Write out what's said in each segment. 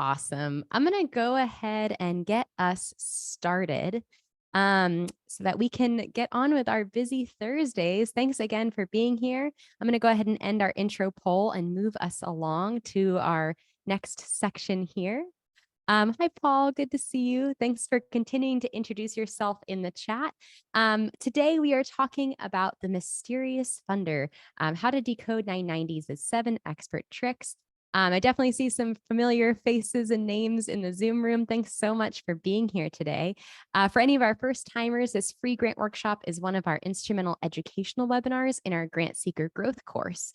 Awesome. I'm going to go ahead and get us started so that we can get on with our busy Thursdays. Thanks again for being here. I'm going to go ahead and end our intro poll and move us along to our next section here. Hi, Paul. Good to see you. Thanks for continuing to introduce yourself in the chat. Today, we are talking about the mysterious funder, how to decode 990s with 7 expert tricks. I definitely see some familiar faces and names in the Zoom room. Thanks so much for being here today. For any of our first timers, this free grant workshop is one of our instrumental educational webinars in our Grant Seeker Growth course.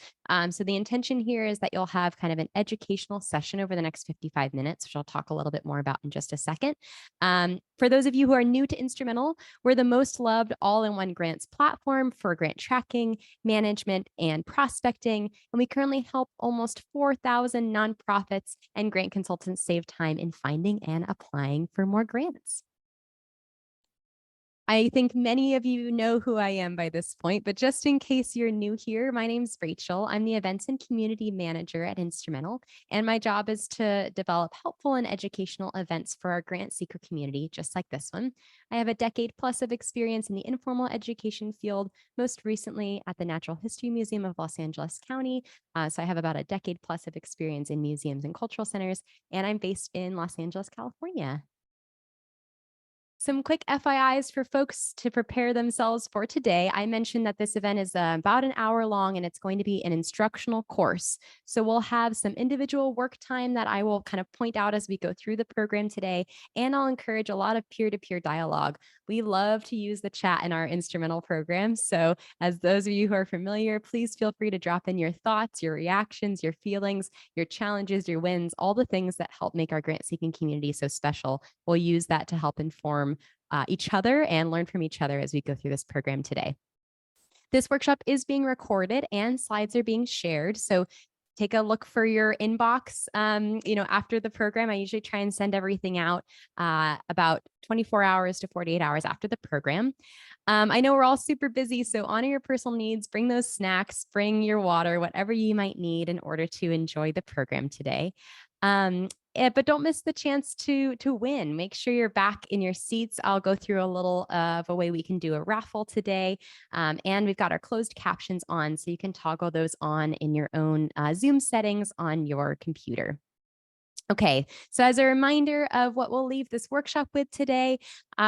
So the intention here is that you'll have kind of an educational session over the next 55 minutes, which I'll talk a little bit more about in just a second. For those of you who are new to Instrumental, we're the most loved all-in-one grants platform for grant tracking, management, and prospecting. And we currently help almost 4,000 nonprofits and grant consultants save time in finding and applying for more grants. I think many of you know who I am by this point, but just in case you're new here, my name's Rachel. I'm the Events and Community Manager at Instrumental, and my job is to develop helpful and educational events for our grant seeker community, just like this one. I have a decade plus of experience in the informal education field, most recently at the Natural History Museum of Los Angeles County. So I have about a decade plus of experience in museums and cultural centers, and I'm based in Los Angeles, California. Some quick FYIs for folks to prepare themselves for today. I mentioned that this event is about an hour long and it's going to be an instructional course. So we'll have some individual work time that I will kind of point out as we go through the program today. And I'll encourage a lot of peer-to-peer dialogue. We love to use the chat in our instrumental programs. So as those of you who are familiar, please feel free to drop in your thoughts, your reactions, your feelings, your challenges, your wins, all the things that help make our grant seeking community so special. We'll use that to help inform each other and learn from each other as we go through this program today. This workshop is being recorded and slides are being shared. So take a look for your inbox. After the program, I usually try and send everything out about 24 hours to 48 hours after the program. I know we're all super busy, so honor your personal needs, bring those snacks, bring your water, whatever you might need in order to enjoy the program today. But don't miss the chance to win. Make sure you're back in your seats. I'll go through a little of a way we can do a raffle today. And we've got our closed captions on, so you can toggle those on in your own Zoom settings on your computer. Okay, so as a reminder of what we'll leave this workshop with today,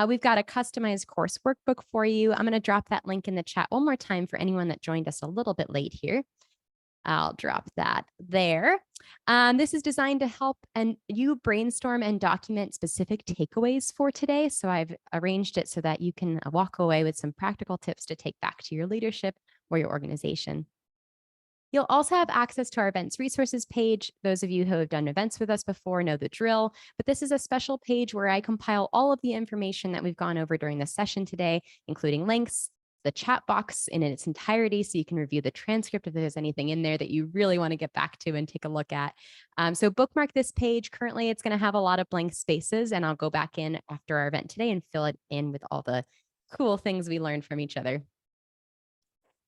we've got a customized course workbook for you. I'm going to drop that link in the chat one more time for anyone that joined us a little bit late here. I'll drop that there. This is designed to help you brainstorm and document specific takeaways for today. So I've arranged it so that you can walk away with some practical tips to take back to your leadership or your organization. You'll also have access to our events resources page. Those of you who have done events with us before know the drill, but this is a special page where I compile all of the information that we've gone over during the session today, including links, the chat box in its entirety, so you can review the transcript if there's anything in there that you really want to get back to and take a look at. So bookmark this page. Currently, it's going to have a lot of blank spaces, and I'll go back in after our event today and fill it in with all the cool things we learned from each other.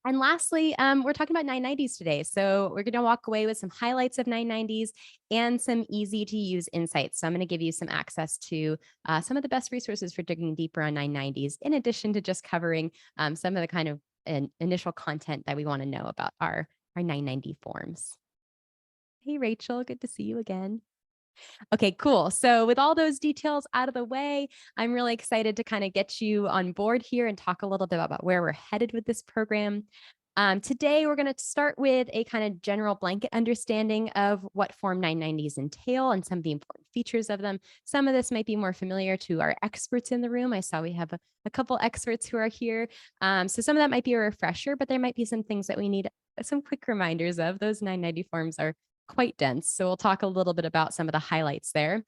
And lastly, we're talking about 990s today. So we're going to walk away with some highlights of 990s and some easy to use insights. So I'm going to give you some access to some of the best resources for digging deeper on 990s, in addition to just covering some of the kind of initial content that we want to know about our 990 forms. Hey, Rachel, good to see you again. Okay, cool. So with all those details out of the way, I'm really excited to kind of get you on board here and talk a little bit about where we're headed with this program. Today, we're going to start with a kind of general blanket understanding of what Form 990s entail and some of the important features of them. Some of this might be more familiar to our experts in the room. I saw we have a couple experts who are here. So some of that might be a refresher, but there might be some things that we need some quick reminders of. Those 990 forms are quite dense. So we'll talk a little bit about some of the highlights there.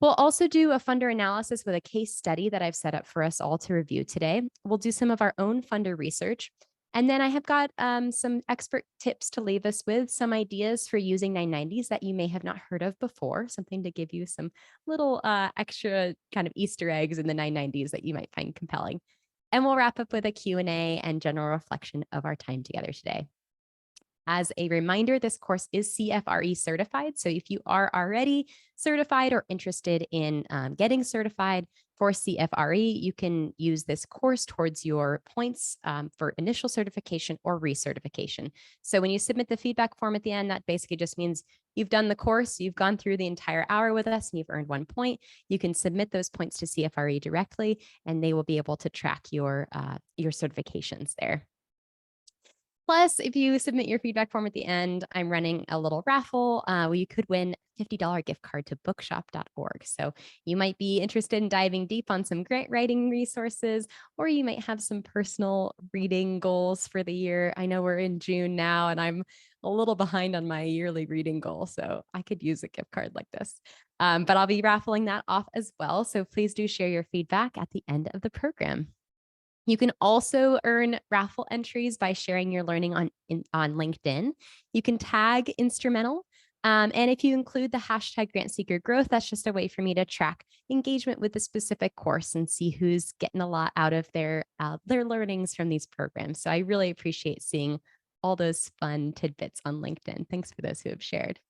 We'll also do a funder analysis with a case study that I've set up for us all to review today. We'll do some of our own funder research. And then I have got some expert tips to leave us with, some ideas for using 990s that you may have not heard of before, something to give you some little extra kind of Easter eggs in the 990s that you might find compelling. And we'll wrap up with a Q&A and general reflection of our time together today. As a reminder, this course is CFRE certified. So if you are already certified or interested in getting certified for CFRE, you can use this course towards your points for initial certification or recertification. So when you submit the feedback form at the end, that basically just means you've done the course, you've gone through the entire hour with us, and you've earned 1 point. You can submit those points to CFRE directly, and they will be able to track your certifications there. Plus, if you submit your feedback form at the end, I'm running a little raffle where you could win a $50 gift card to bookshop.org. So you might be interested in diving deep on some grant writing resources, or you might have some personal reading goals for the year. I know we're in June now, and I'm a little behind on my yearly reading goal, so I could use a gift card like this. But I'll be raffling that off as well. So please do share your feedback at the end of the program. You can also earn raffle entries by sharing your learning on LinkedIn. You can tag Instrumental. And if you include the hashtag Grant Seeker Growth, that's just a way for me to track engagement with the specific course and see who's getting a lot out of their learnings from these programs. So I really appreciate seeing all those fun tidbits on LinkedIn. Thanks for those who have shared.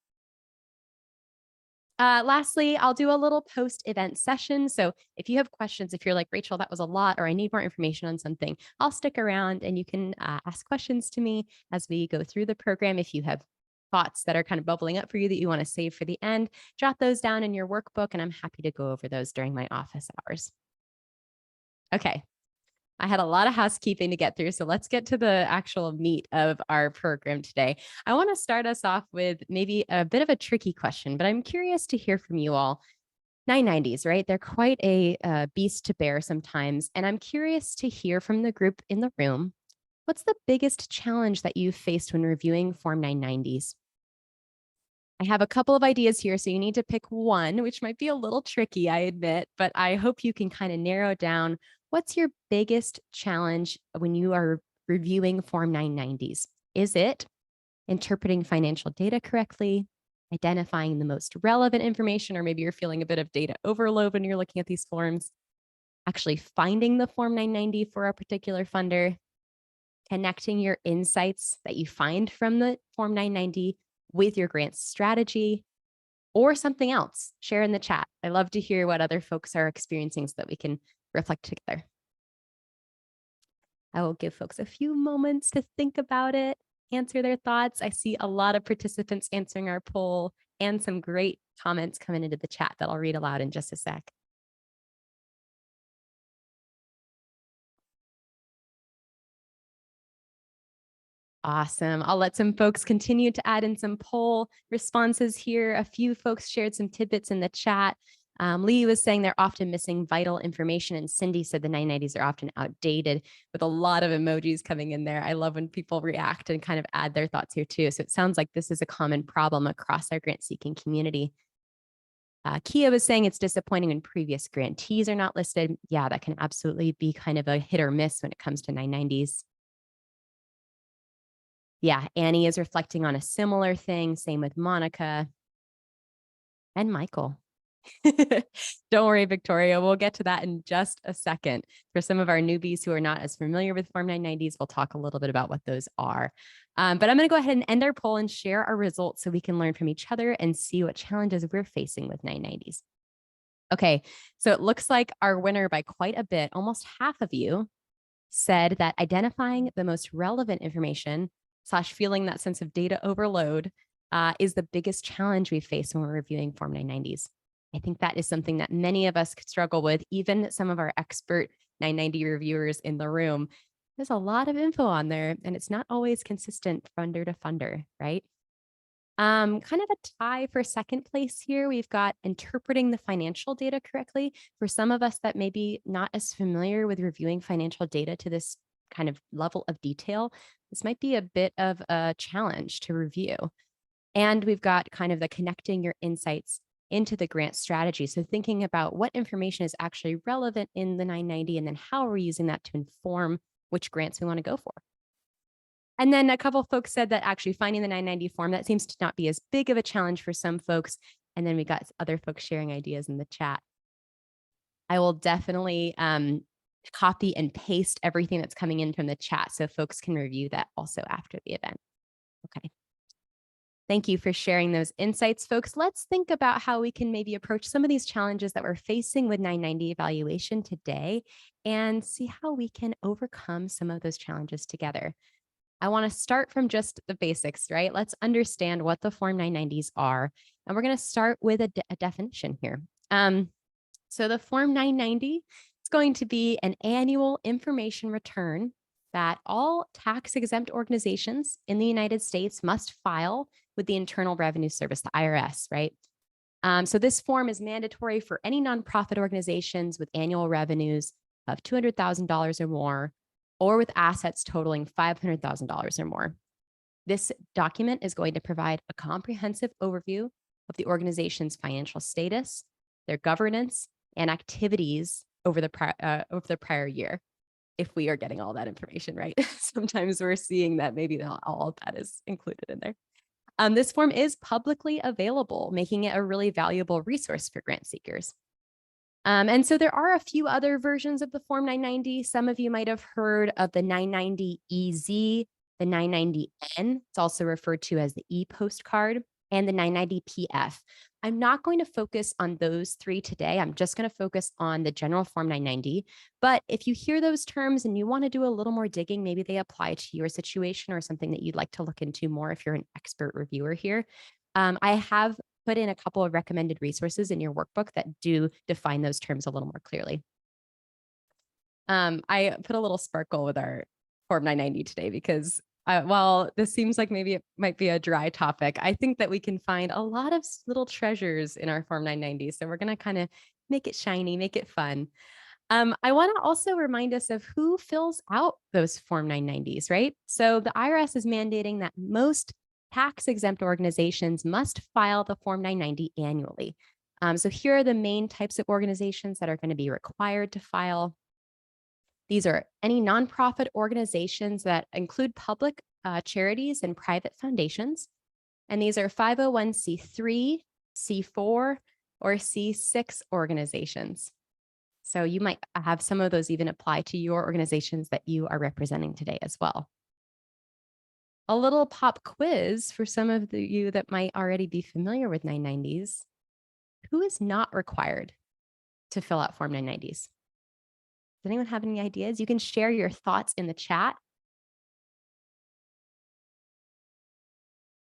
Lastly, I'll do a little post-event session. So if you have questions, if you're like, Rachel, that was a lot, or I need more information on something, I'll stick around and you can ask questions to me as we go through the program. If you have thoughts that are kind of bubbling up for you that you want to save for the end, jot those down in your workbook, and I'm happy to go over those during my office hours. Okay, I had a lot of housekeeping to get through, so let's get to the actual meat of our program today. I want to start us off with maybe a bit of a tricky question, but I'm curious to hear from you all. 990s, right? They're quite a beast to bear sometimes. And I'm curious to hear from the group in the room, what's the biggest challenge that you've faced when reviewing Form 990s? I have a couple of ideas here, so you need to pick one, which might be a little tricky, I admit, but I hope you can kind of narrow down what's your biggest challenge when you are reviewing Form 990s? Is it interpreting financial data correctly, identifying the most relevant information, or maybe you're feeling a bit of data overload when you're looking at these forms, actually finding the Form 990 for a particular funder, connecting your insights that you find from the Form 990 with your grant strategy, or something else? Share in the chat. I love to hear what other folks are experiencing so that we can reflect together. I will give folks a few moments to think about it, answer their thoughts. I see a lot of participants answering our poll and some great comments coming into the chat that I'll read aloud in just a sec. Awesome. I'll let some folks continue to add in some poll responses here. A few folks shared some tidbits in the chat. Lee was saying they're often missing vital information, and Cindy said the 990s are often outdated, with a lot of emojis coming in there. I love when people react and kind of add their thoughts here too. So it sounds like this is a common problem across our grant seeking community. Kia was saying it's disappointing when previous grantees are not listed. Yeah, that can absolutely be kind of a hit or miss when it comes to 990s. Yeah, Annie is reflecting on a similar thing. Same with Monica and Michael. Don't worry, Victoria. We'll get to that in just a second. For some of our newbies who are not as familiar with Form 990s, we'll talk a little bit about what those are. But I'm going to go ahead and end our poll and share our results so we can learn from each other and see what challenges we're facing with 990s. Okay, so it looks like our winner by quite a bit, almost half of you, said that identifying the most relevant information / feeling that sense of data overload is the biggest challenge we face when we're reviewing Form 990s. I think that is something that many of us could struggle with, even some of our expert 990 reviewers in the room. There's a lot of info on there, and it's not always consistent funder to funder, right? Kind of a tie for second place here. We've got interpreting the financial data correctly. For some of us that may be not as familiar with reviewing financial data to this kind of level of detail, this might be a bit of a challenge to review. And we've got kind of the connecting your insights into the grant strategy. So thinking about what information is actually relevant in the 990 and then how we're using that to inform which grants we want to go for. And then a couple of folks said that actually finding the 990 form, that seems to not be as big of a challenge for some folks. And then we got other folks sharing ideas in the chat. I will definitely copy and paste everything that's coming in from the chat so folks can review that also after the event. Okay. Thank you for sharing those insights, folks. Let's think about how we can maybe approach some of these challenges that we're facing with 990 evaluation today and see how we can overcome some of those challenges together. I want to start from just the basics, right? Let's understand what the Form 990s are. And we're going to start with a definition here. So the Form 990 is going to be an annual information return that all tax exempt organizations in the United States must file with the Internal Revenue Service, the IRS, right? So this form is mandatory for any nonprofit organizations with annual revenues of $200,000 or more, or with assets totaling $500,000 or more. This document is going to provide a comprehensive overview of the organization's financial status, their governance, and activities over the prior year. If we are getting all that information right, sometimes we're seeing that maybe not all of that is included in there. This form is publicly available, making it a really valuable resource for grant seekers. And so there are a few other versions of the Form 990. Some of you might have heard of the 990EZ, the 990N. It's also referred to as the e-postcard, and the 990PF. I'm not going to focus on those three today. I'm just going to focus on the general Form 990. But if you hear those terms and you want to do a little more digging, maybe they apply to your situation or something that you'd like to look into more if you're an expert reviewer here. I have put in a couple of recommended resources in your workbook that do define those terms a little more clearly. I put a little sparkle with our Form 990 today because while this seems like maybe it might be a dry topic, I think that we can find a lot of little treasures in our Form 990. So we're going to kind of make it shiny, make it fun. I want to also remind us of who fills out those Form 990s, right? So the IRS is mandating that most tax exempt organizations must file the Form 990 annually. So here are the main types of organizations that are going to be required to file. These are any nonprofit organizations that include public charities and private foundations. And these are 501c3, C4, or C6 organizations. So you might have some of those even apply to your organizations that you are representing today as well. A little pop quiz for some of you that might already be familiar with 990s. Who is not required to fill out Form 990s? Does anyone have any ideas? You can share your thoughts in the chat.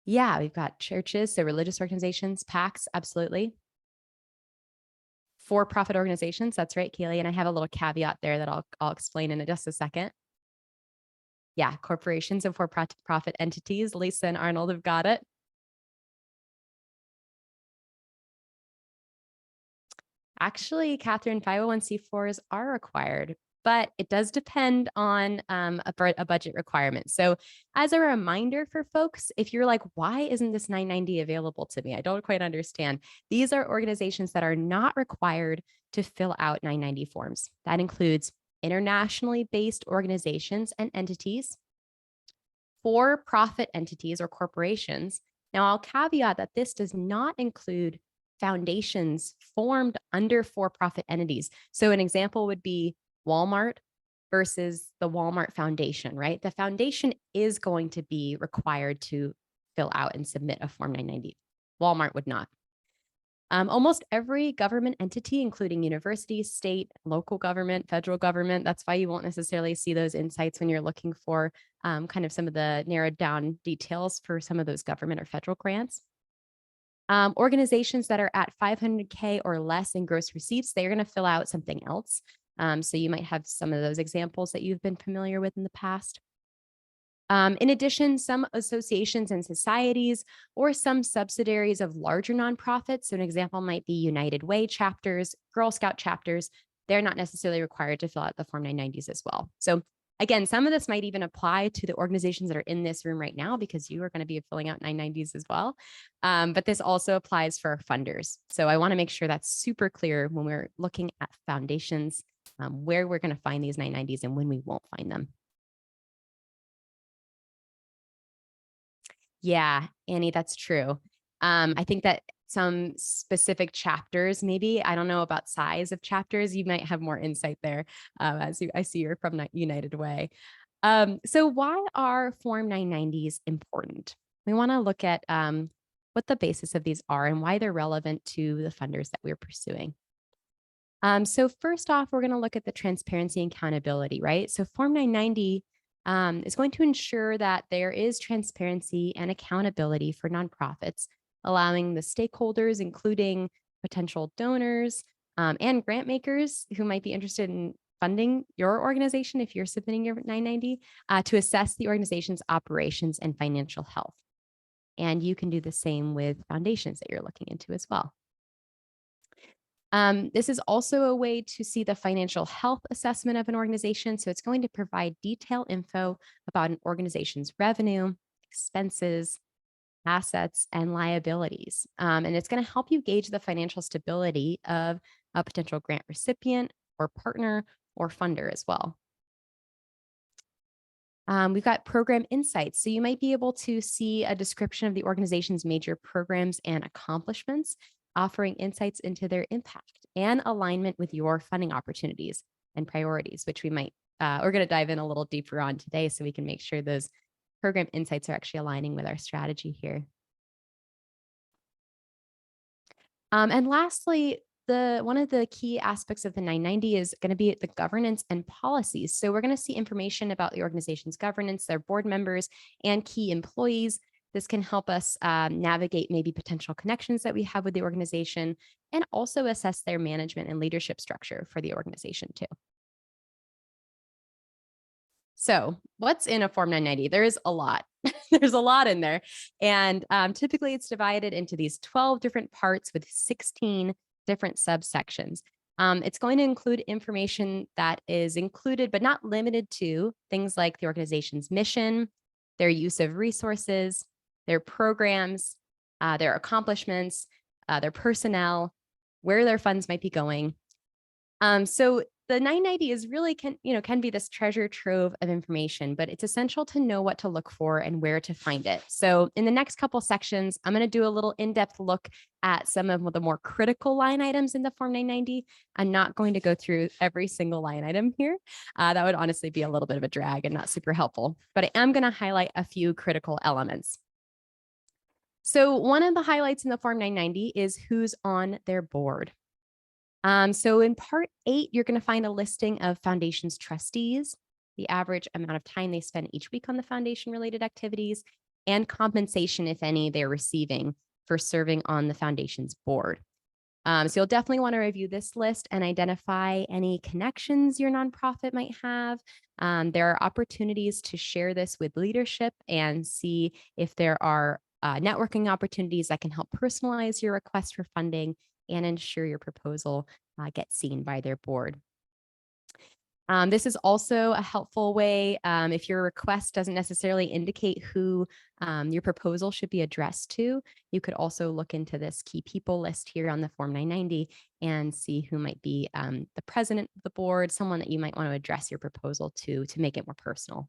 Yeah, we've got churches, so religious organizations, PACs, absolutely. For-profit organizations, that's right, Kaylee, and I have a little caveat there that I'll explain in just a second. Yeah, corporations and for-profit entities. Lisa and Arnold have got it. Actually, Catherine, 501c4s are required, but it does depend on a budget requirement. So as a reminder for folks, if you're like, why isn't this 990 available to me? I don't quite understand. These are organizations that are not required to fill out 990 forms. That includes internationally based organizations and entities, for-profit entities or corporations. Now, I'll caveat that this does not include foundations formed under for-profit entities. So an example would be Walmart versus the Walmart Foundation, right? The foundation is going to be required to fill out and submit a Form 990. Walmart would not. Almost every government entity, including universities, state, local government, federal government, that's why you won't necessarily see those insights when you're looking for kind of some of the narrowed down details for some of those government or federal grants. Organizations that are at 500K or less in gross receipts, they're going to fill out something else. So you might have some of those examples that you've been familiar with in the past. In addition, some associations and societies or some subsidiaries of larger nonprofits, so an example might be United Way chapters, Girl Scout chapters, they're not necessarily required to fill out the Form 990s as well. So again, some of this might even apply to the organizations that are in this room right now because you are going to be filling out 990s as well. But this also applies for funders. So I want to make sure that's super clear when we're looking at foundations, where we're going to find these 990s and when we won't find them. Yeah, Annie, that's true. I think that some specific chapters, maybe, I don't know about size of chapters, you might have more insight there I see you're from United Way. So why are Form 990s important? we want to look at what the basis of these are and why they're relevant to the funders that we're pursuing. So first off, we're going to look at the transparency and accountability, right? So Form 990 is going to ensure that there is transparency and accountability for nonprofits, allowing the stakeholders, including potential donors and grant makers who might be interested in funding your organization if you're submitting your 990, to assess the organization's operations and financial health. And you can do the same with foundations that you're looking into as well. This is also a way to see the financial health assessment of an organization. So it's going to provide detailed info about an organization's revenue, expenses, assets, and liabilities. And it's going to help you gauge the financial stability of a potential grant recipient or partner or funder as well. We've got program insights. So you might be able to see a description of the organization's major programs and accomplishments, offering insights into their impact and alignment with your funding opportunities and priorities, which we're going to dive in a little deeper on today so we can make sure those program insights are actually aligning with our strategy here. And lastly, one of the key aspects of the 990 is going to be the governance and policies. So we're going to see information about the organization's governance, their board members, and key employees. This can help us navigate maybe potential connections that we have with the organization and also assess their management and leadership structure for the organization too. So what's in a Form 990? There is a lot. There's a lot in there. And typically it's divided into these 12 different parts with 16 different subsections. It's going to include information that is included, but not limited to things like the organization's mission, their use of resources, their programs, their accomplishments, their personnel, where their funds might be going. So the 990 is really can be this treasure trove of information, but it's essential to know what to look for and where to find it. So in the next couple sections, I'm going to do a little in-depth look at some of the more critical line items in the Form 990. I'm not going to go through every single line item here. That would honestly be a little bit of a drag and not super helpful, but I am going to highlight a few critical elements. So one of the highlights in the Form 990 is who's on their board. So in part 8, you're going to find a listing of foundation's trustees, the average amount of time they spend each week on the foundation related activities, and compensation, if any, they're receiving for serving on the foundation's board. So you'll definitely want to review this list and identify any connections your nonprofit might have. There are opportunities to share this with leadership and see if there are networking opportunities that can help personalize your request for funding and ensure your proposal gets seen by their board. This is also a helpful way if your request doesn't necessarily indicate who your proposal should be addressed to. You could also look into this key people list here on the Form 990 and see who might be the president of the board, someone that you might want to address your proposal to make it more personal.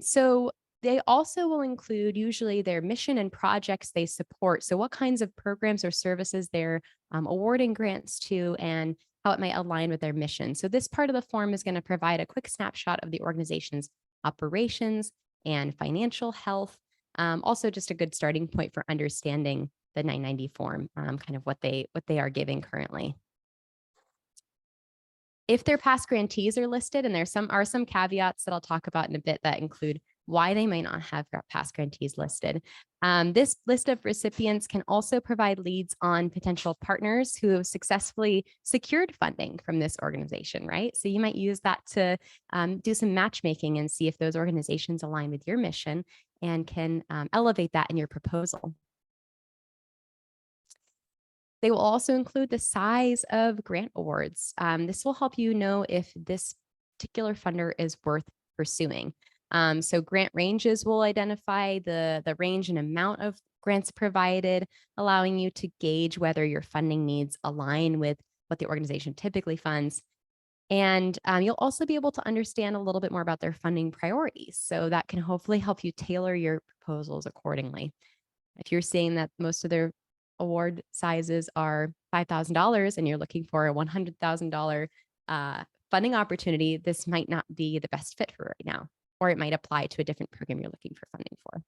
So they also will include usually their mission and projects they support. So what kinds of programs or services they're awarding grants to and how it might align with their mission. So this part of the form is going to provide a quick snapshot of the organization's operations and financial health. Also just a good starting point for understanding the 990 form, kind of what they are giving currently. If their past grantees are listed, and there are some caveats that I'll talk about in a bit that include why they might not have past grantees listed. This list of recipients can also provide leads on potential partners who have successfully secured funding from this organization, right? So you might use that to do some matchmaking and see if those organizations align with your mission and can elevate that in your proposal. They will also include the size of grant awards. This will help you know if this particular funder is worth pursuing. So grant ranges will identify the range and amount of grants provided, allowing you to gauge whether your funding needs align with what the organization typically funds. And you'll also be able to understand a little bit more about their funding priorities. So that can hopefully help you tailor your proposals accordingly. If you're seeing that most of their award sizes are $5,000 and you're looking for a $100,000 funding opportunity, this might not be the best fit for right now. or it might apply to a different program you're looking for funding for.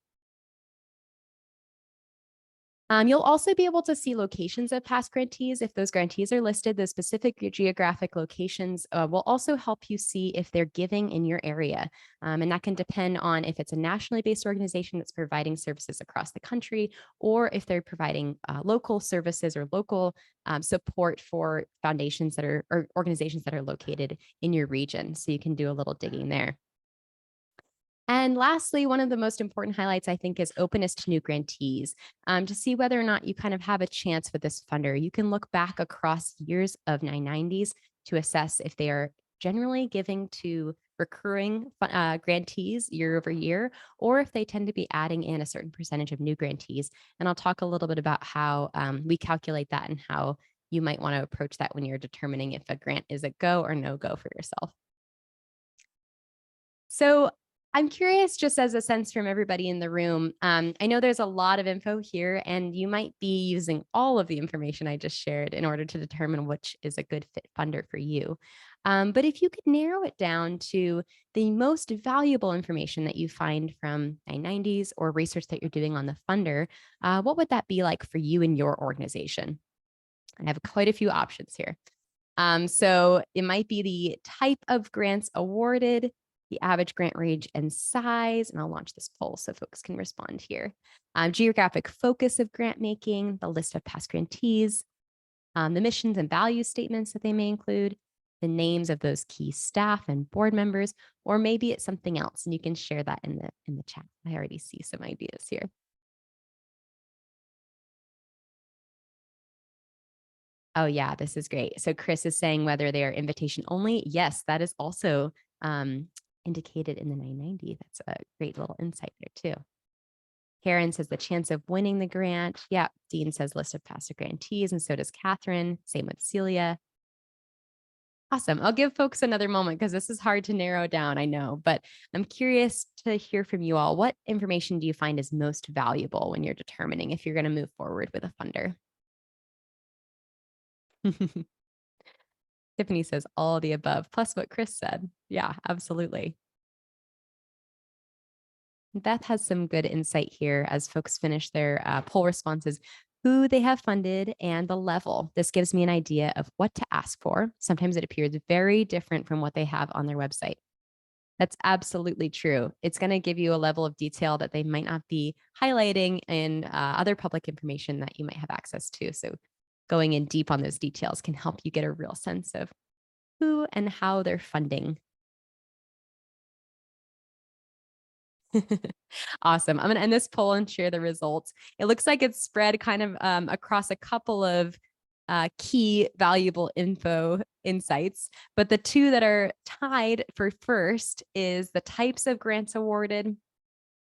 You'll also be able to see locations of past grantees. If those grantees are listed, the specific geographic locations will also help you see if they're giving in your area. And that can depend on if it's a nationally based organization that's providing services across the country, or if they're providing local services or local support for foundations that are, or organizations that are located in your region. So you can do a little digging there. And lastly, one of the most important highlights, I think, is openness to new grantees. To see whether or not you kind of have a chance with this funder, you can look back across years of 990s to assess if they are generally giving to recurring grantees year over year, or if they tend to be adding in a certain percentage of new grantees. And I'll talk a little bit about how we calculate that and how you might want to approach that when you're determining if a grant is a go or no go for yourself. So I'm curious, just as a sense from everybody in the room, I know there's a lot of info here, and you might be using all of the information I just shared in order to determine which is a good fit funder for you. But if you could narrow it down to the most valuable information that you find from 990s or research that you're doing on the funder, what would that be like for you and your organization? I have quite a few options here. So it might be the type of grants awarded, the average grant range and size, and I'll launch this poll so folks can respond here. Geographic focus of grant making, the list of past grantees, the missions and value statements that they may include, the names of those key staff and board members, or maybe it's something else, and you can share that in the chat. I already see some ideas here. Oh yeah, this is great. So Chris is saying whether they are invitation only. Yes, that is also indicated in the 990. That's a great little insight there too. Karen says the chance of winning the grant. Yeah, Dean says list of past grantees, and so does Catherine. Same with Celia. Awesome. I'll give folks another moment because this is hard to narrow down, I know, but I'm curious to hear from you all. What information do you find is most valuable when you're determining if you're going to move forward with a funder? Tiffany says all the above, plus what Chris said. Yeah, absolutely. Beth has some good insight here as folks finish their poll responses, who they have funded and the level. This gives me an idea of what to ask for. Sometimes it appears very different from what they have on their website. That's absolutely true. It's going to give you a level of detail that they might not be highlighting in other public information that you might have access to. So going in deep on those details can help you get a real sense of who and how they're funding. Awesome. I'm going to end this poll and share the results. It looks like it's spread kind of across a couple of key valuable info insights, but the two that are tied for first is the types of grants awarded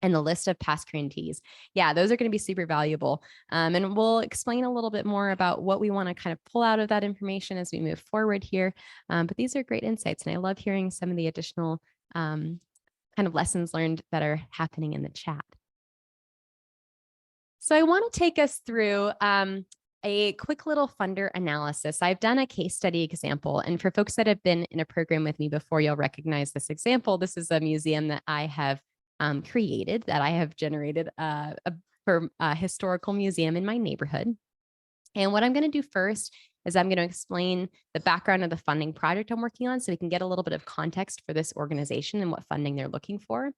and the list of past grantees. Yeah, those are going to be super valuable. And we'll explain a little bit more about what we want to kind of pull out of that information as we move forward here. But these are great insights, and I love hearing some of the additional kind of lessons learned that are happening in the chat. So I want to take us through a quick little funder analysis. I've done a case study example, and for folks that have been in a program with me before, you'll recognize this example. This is a museum that I have created, that I have generated for a historical museum in my neighborhood. And what I'm going to do first is I'm going to explain the background of the funding project I'm working on so we can get a little bit of context for this organization and what funding they're looking for.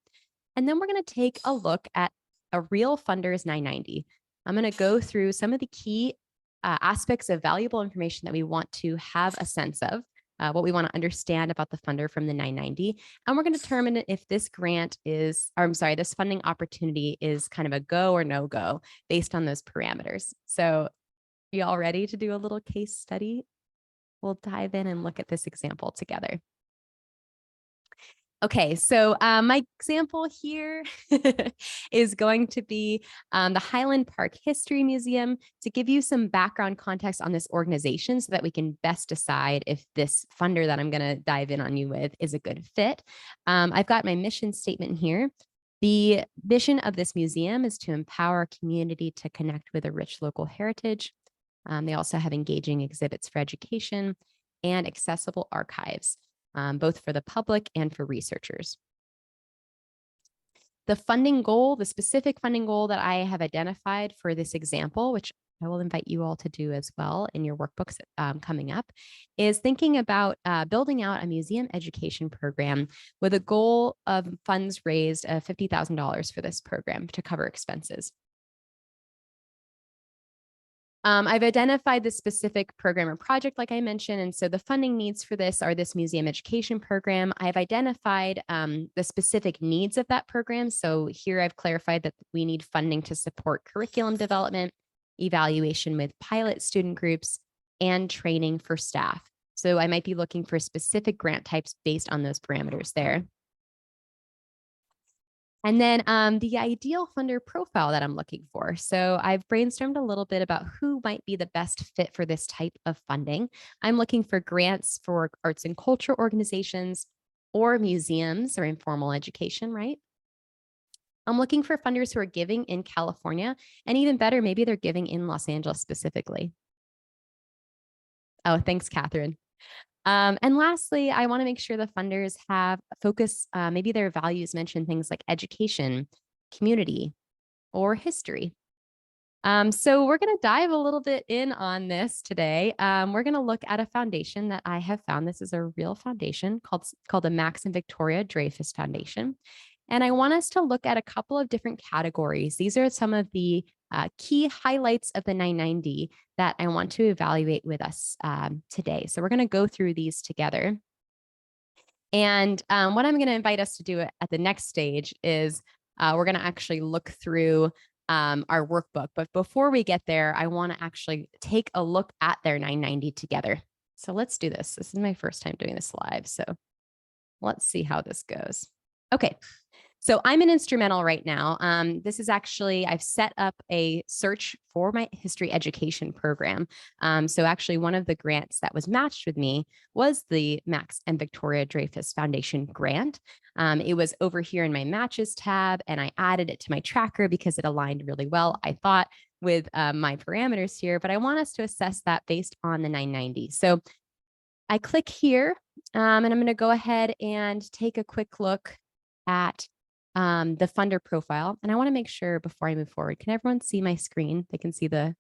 And then we're going to take a look at a real funder's 990. I'm going to go through some of the key aspects of valuable information that we want to have a sense of, what we want to understand about the funder from the 990. And we're going to determine if this grant is, or I'm sorry, this funding opportunity is kind of a go or no go based on those parameters. So you all ready to do a little case study? We'll dive in and look at this example together. Okay, so my example here is going to be the Highland Park History Museum, to give you some background context on this organization so that we can best decide if this funder that I'm going to dive in on you with is a good fit. I've got my mission statement here. The mission of this museum is to empower a community to connect with a rich local heritage. They also have engaging exhibits for education and accessible archives, both for the public and for researchers. The funding goal, the specific funding goal that I have identified for this example, which I will invite you all to do as well in your workbooks coming up, is thinking about building out a museum education program with a goal of funds raised of $50,000 for this program to cover expenses. I've identified the specific program or project, like I mentioned, and so the funding needs for this are this museum education program. I've identified the specific needs of that program. So here I've clarified that we need funding to support curriculum development, evaluation with pilot student groups, and training for staff. So I might be looking for specific grant types based on those parameters there. And then the ideal funder profile that I'm looking for. So I've brainstormed a little bit about who might be the best fit for this type of funding. I'm looking for grants for arts and culture organizations or museums or informal education, right? I'm looking for funders who are giving in California, and even better, maybe they're giving in Los Angeles specifically. Oh, thanks, Catherine. And lastly, I want to make sure the funders have focus, maybe their values mention things like education, community, or history. So we're going to dive a little bit in on this today. We're going to look at a foundation that I have found. This is a real foundation called the Max and Victoria Dreyfus Foundation. And I want us to look at a couple of different categories. These are some of the key highlights of the 990 that I want to evaluate with us today. So we're going to go through these together. And what I'm going to invite us to do at the next stage is we're going to actually look through our workbook. But before we get there, I want to actually take a look at their 990 together. So let's do this. This is my first time doing this live. So let's see how this goes. Okay. So I'm an instrumental right now. This is actually, I've set up a search for my history education program. So actually one of the grants that was matched with me was the Max and Victoria Dreyfus Foundation grant. It was over here in my matches tab, and I added it to my tracker because it aligned really well, I thought, with my parameters here, but I want us to assess that based on the 990. So I click here, and I'm going to go ahead and take a quick look at the funder profile. And I want to make sure before I move forward, can everyone see my screen? They can see the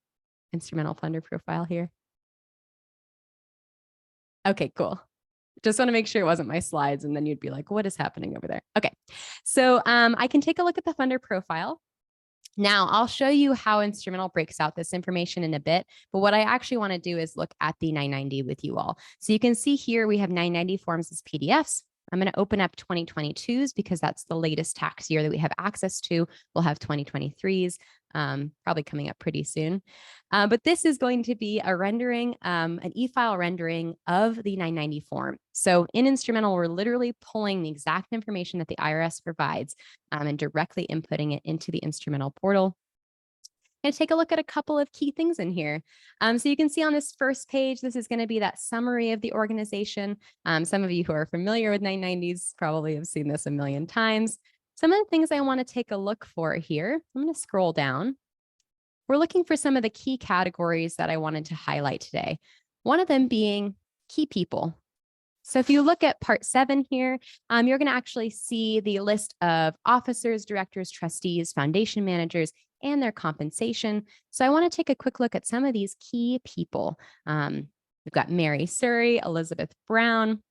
instrumental funder profile here. Okay, cool. Just want to make sure it wasn't my slides, and then you'd be like, what is happening over there? Okay, so I can take a look at the funder profile. Now I'll show you how Instrumental breaks out this information in a bit, but what I actually want to do is look at the 990 with you all. So you can see here we have 990 forms as PDFs. I'm going to open up 2022s because that's the latest tax year that we have access to. We'll have 2023s probably coming up pretty soon. But this is going to be a rendering, an e-file rendering of the 990 form. So in Instrumental, we're literally pulling the exact information that the IRS provides and directly inputting it into the Instrumental portal. Going to take a look at a couple of key things in here. So you can see on this first page, this is going to be that summary of the organization. Some of you who are familiar with 990s probably have seen this a million times. Some of the things I want to take a look for here, I'm going to scroll down. We're looking for some of the key categories that I wanted to highlight today. One of them being key people. So if you look at part 7 here, you're going to actually see the list of officers, directors, trustees, foundation managers, and their compensation. So I want to take a quick look at some of these key people. We've got Mary Surrey, Elizabeth Brown.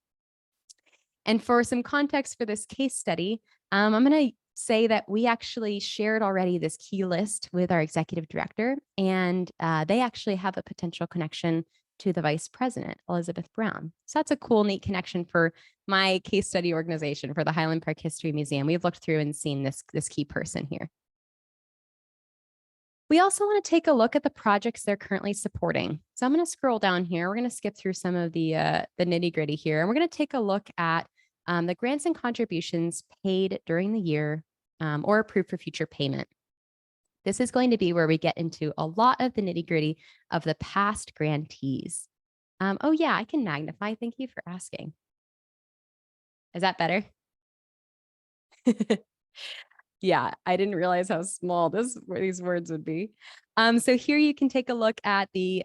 And for some context for this case study, I'm going to say that we actually shared already this key list with our executive director, and they actually have a potential connection to the vice president, Elizabeth Brown. So that's a cool, neat connection for my case study organization for the Highland Park History Museum. We've looked through and seen this key person here. We also want to take a look at the projects they're currently supporting. So I'm going to scroll down here. We're going to skip through some of the nitty gritty here. And we're going to take a look at the grants and contributions paid during the year or approved for future payment. This is going to be where we get into a lot of the nitty gritty of the past grantees. Oh yeah, I can magnify. Thank you for asking. Is that better? Yeah, I didn't realize how small these words would be. So here you can take a look at the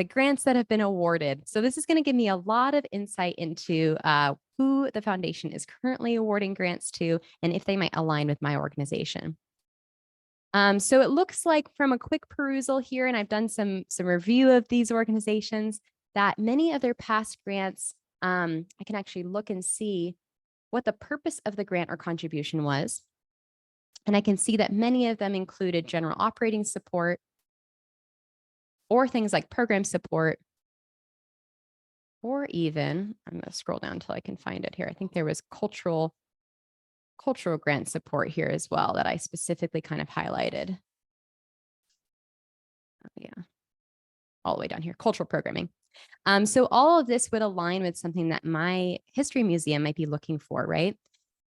grants that have been awarded. So this is going to give me a lot of insight into who the foundation is currently awarding grants to and if they might align with my organization. So it looks like from a quick perusal here, and I've done some review of these organizations, that many of their past grants, I can actually look and see what the purpose of the grant or contribution was. And I can see that many of them included general operating support or things like program support, or even, I'm going to scroll down until I can find it here. I think there was cultural grant support here as well that I specifically kind of highlighted. Oh, yeah, all the way down here, cultural programming. So all of this would align with something that my history museum might be looking for, right?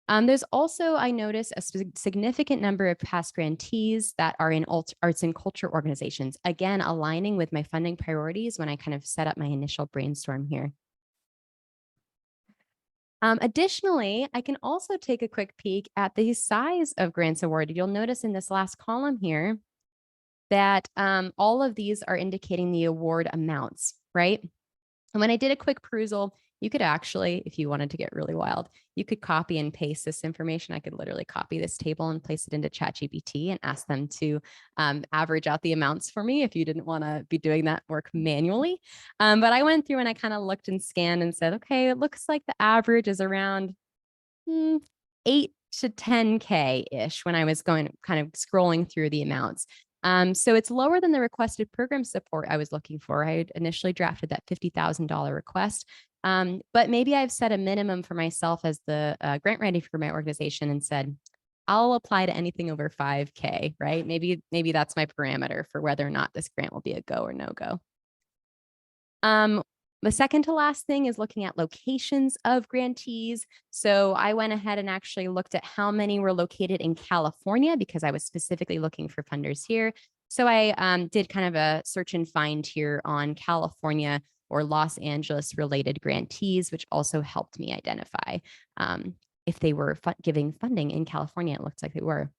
There's also, I noticed, a significant number of past grantees that are in arts and culture organizations, again, aligning with my funding priorities when I kind of set up my initial brainstorm here. Additionally, I can also take a quick peek at the size of grants awarded. You'll notice in this last column here that all of these are indicating the award amounts, right? And when I did a quick perusal, you could actually, if you wanted to get really wild, you could copy and paste this information. I could literally copy this table and place it into ChatGPT and ask them to average out the amounts for me if you didn't want to be doing that work manually. But I went through and I kind of looked and scanned and said, okay, it looks like the average is around 8 to 10K-ish when I was going kind of scrolling through the amounts. So it's lower than the requested program support I was looking for. I had initially drafted that $50,000 request, but maybe I've set a minimum for myself as the grant writer for my organization and said, I'll apply to anything over 5K, right? Maybe that's my parameter for whether or not this grant will be a go or no go. The second to last thing is looking at locations of grantees. So I went ahead and actually looked at how many were located in California because I was specifically looking for funders here. So I did kind of a search and find here on California or Los Angeles related grantees, which also helped me identify if they were giving funding in California. It looks like they were.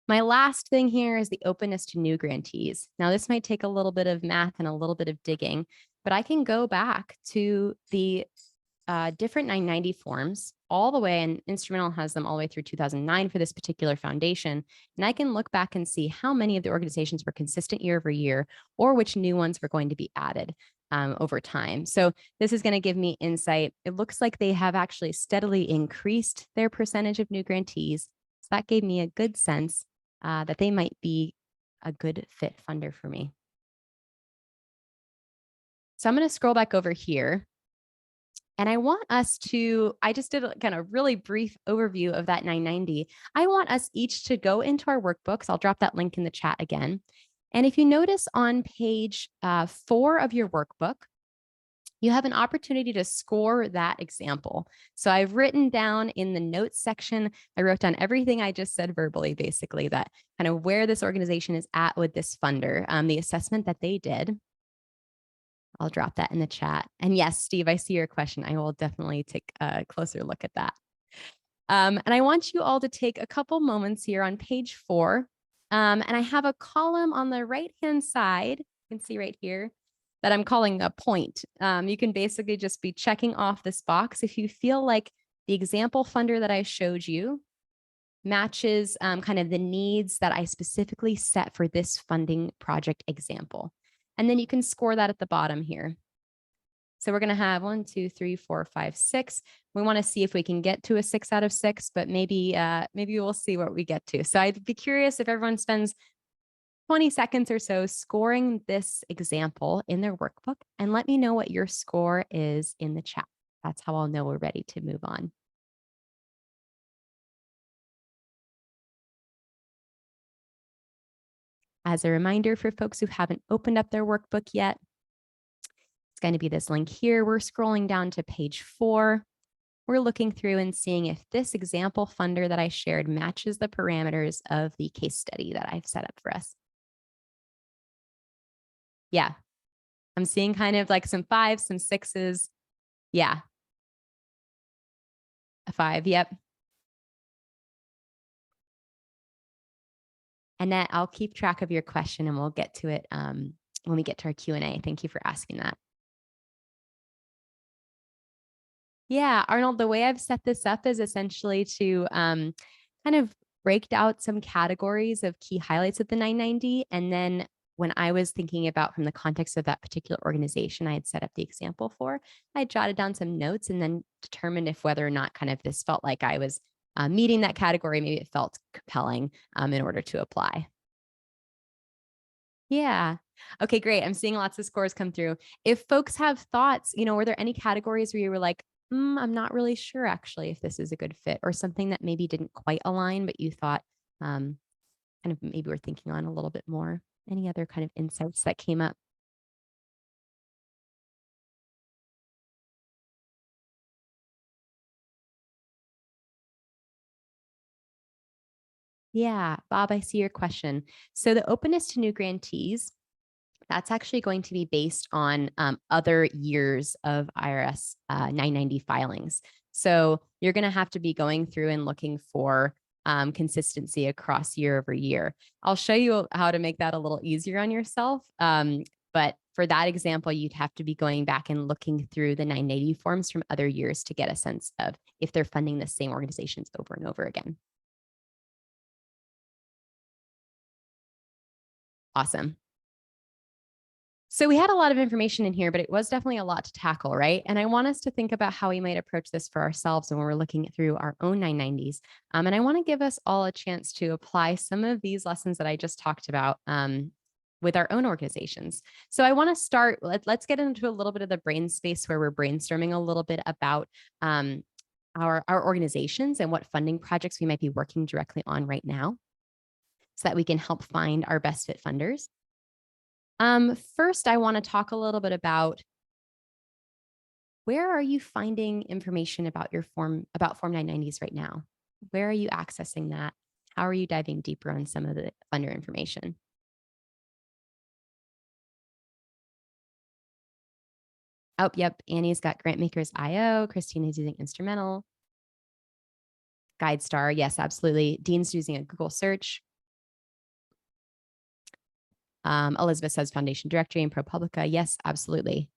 My last thing here is the openness to new grantees. Now, this might take a little bit of math and a little bit of digging, but I can go back to the different 990 forms all the way, and Instrumental has them all the way through 2009 for this particular foundation. And I can look back and see how many of the organizations were consistent year over year or which new ones were going to be added over time. So this is going to give me insight. It looks like they have actually steadily increased their percentage of new grantees. So that gave me a good sense that they might be a good fit funder for me. So I'm going to scroll back over here. And I want us to, I just did a kind of really brief overview of that 990. I want us each to go into our workbooks. I'll drop that link in the chat again. And if you notice on page 4 of your workbook, you have an opportunity to score that example. So I've written down in the notes section, I wrote down everything I just said verbally, basically, that kind of where this organization is at with this funder, the assessment that they did. I'll drop that in the chat. And yes, Steve, I see your question. I will definitely take a closer look at that. And I want you all to take a couple moments here on page 4. And I have a column on the right-hand side, you can see right here, that I'm calling a point. You can basically just be checking off this box if you feel like the example funder that I showed you matches kind of the needs that I specifically set for this funding project example. And then you can score that at the bottom here. So we're going to have 1, 2, 3, 4, 5, 6. We want to see if we can get to a 6 out of 6, but maybe we'll see what we get to. So I'd be curious if everyone spends 20 seconds or so scoring this example in their workbook and let me know what your score is in the chat. That's how I'll know we're ready to move on. As a reminder for folks who haven't opened up their workbook yet, it's going to be this link here. We're scrolling down to page 4. We're looking through and seeing if this example funder that I shared matches the parameters of the case study that I've set up for us. Yeah, I'm seeing kind of like some 5s, some 6s. Yeah. A 5, yep. Annette, I'll keep track of your question and we'll get to it when we get to our Q&A. Thank you for asking that. Yeah, Arnold, the way I've set this up is essentially to kind of break out some categories of key highlights of the 990. And then when I was thinking about from the context of that particular organization I had set up the example for, I jotted down some notes and then determined if whether or not kind of this felt like I was meeting that category, maybe it felt compelling in order to apply. Yeah. Okay, great. I'm seeing lots of scores come through. If folks have thoughts, were there any categories where you were like, I'm not really sure actually if this is a good fit or something that maybe didn't quite align, but you thought kind of maybe we're thinking on a little bit more? Any other kind of insights that came up? Yeah, Bob, I see your question. So the openness to new grantees, that's actually going to be based on other years of IRS 990 filings. So you're going to have to be going through and looking for consistency across year over year. I'll show you how to make that a little easier on yourself. But for that example, you'd have to be going back and looking through the 980 forms from other years to get a sense of if they're funding the same organizations over and over again. Awesome. So we had a lot of information in here, but it was definitely a lot to tackle, right? And I want us to think about how we might approach this for ourselves when we're looking through our own 990s. And I want to give us all a chance to apply some of these lessons that I just talked about with our own organizations. So I want to start, let's get into a little bit of the brain space where we're brainstorming a little bit about our organizations and what funding projects we might be working directly on right now so that we can help find our best fit funders. First, I want to talk a little bit about where are you finding information about your Form 990s right now? Where are you accessing that? How are you diving deeper on some of the funder information? Oh, yep. Annie's got GrantMakers.io. Christina's using Instrumental. GuideStar. Yes, absolutely. Dean's using a Google search. Elizabeth says Foundation Directory and ProPublica. Yes, absolutely.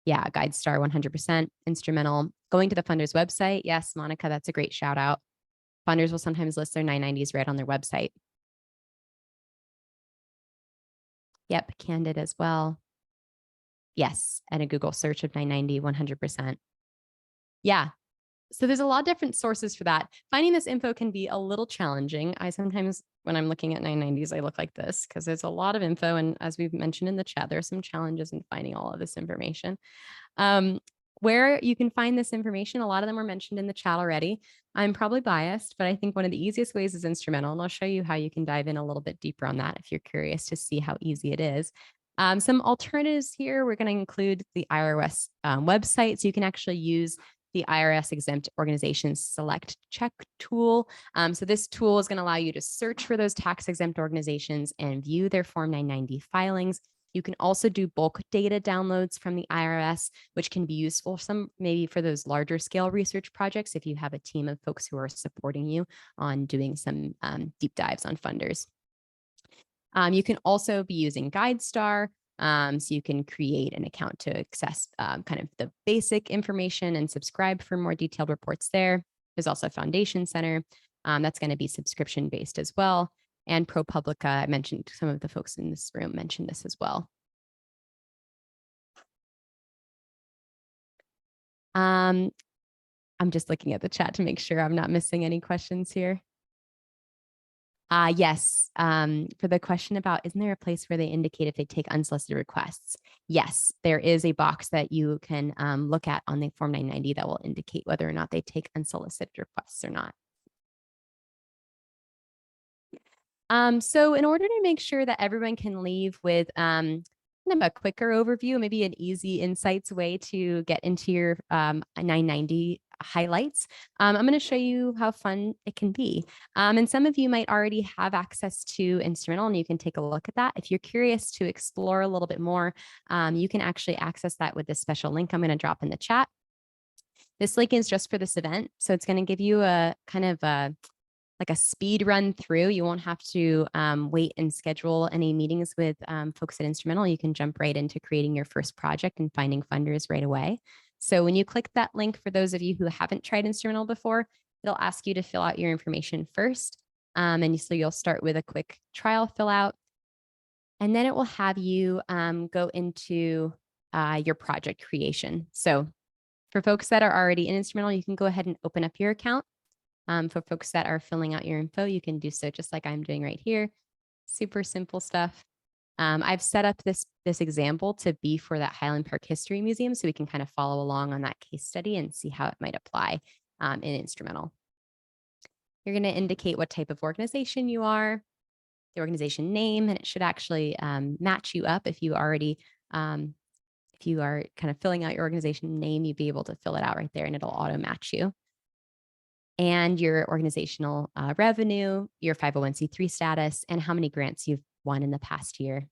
Yeah, GuideStar 100%. Instrumental. Going to the funder's website. Yes, Monica, that's a great shout out. Funders will sometimes list their 990s right on their website. Yep, Candid as well. Yes, and a Google search of 990, 100%. Yeah. So there's a lot of different sources for that. Finding this info can be a little challenging. I sometimes, when I'm looking at 990s, I look like this because there's a lot of info. And as we've mentioned in the chat, there are some challenges in finding all of this information. Where you can find this information, a lot of them were mentioned in the chat already. I'm probably biased, but I think one of the easiest ways is Instrumental. And I'll show you how you can dive in a little bit deeper on that if you're curious to see how easy it is. Some alternatives here, we're going to include the IRS website. So you can actually use the IRS exempt organizations select check tool. So this tool is going to allow you to search for those tax exempt organizations and view their Form 990 filings. You can also do bulk data downloads from the IRS, which can be useful maybe for those larger scale research projects if you have a team of folks who are supporting you on doing some deep dives on funders. You can also be using GuideStar. So you can create an account to access kind of the basic information and subscribe for more detailed reports there. There's also Foundation Center. That's going to be subscription based as well. And ProPublica, I mentioned some of the folks in this room mentioned this as well. I'm just looking at the chat to make sure I'm not missing any questions here. Yes. For the question about, isn't there a place where they indicate if they take unsolicited requests? Yes, there is a box that you can look at on the Form 990 that will indicate whether or not they take unsolicited requests or not. So in order to make sure that everyone can leave with kind of a quicker overview, maybe an easy insights way to get into your 990 highlights, I'm going to show you how fun it can be. And some of you might already have access to Instrumental and you can take a look at that. If you're curious to explore a little bit more, you can actually access that with this special link I'm going to drop in the chat. This link is just for this event. So it's going to give you a kind of a like a speed run through. You won't have to wait and schedule any meetings with folks at Instrumental. You can jump right into creating your first project and finding funders right away. So when you click that link, for those of you who haven't tried Instrumental before, it'll ask you to fill out your information first. And so you'll start with a quick trial fill out. And then it will have you go into your project creation. So for folks that are already in Instrumental, you can go ahead and open up your account. For folks that are filling out your info, you can do so just like I'm doing right here. Super simple stuff. I've set up this example to be for that Highland Park History Museum, so we can kind of follow along on that case study and see how it might apply in Instrumental. You're going to indicate what type of organization you are, the organization name, and it should actually match you up if you already, if you are kind of filling out your organization name, you'd be able to fill it out right there and it'll auto match you. And your organizational revenue, your 501c3 status, and how many grants you've won in the past year.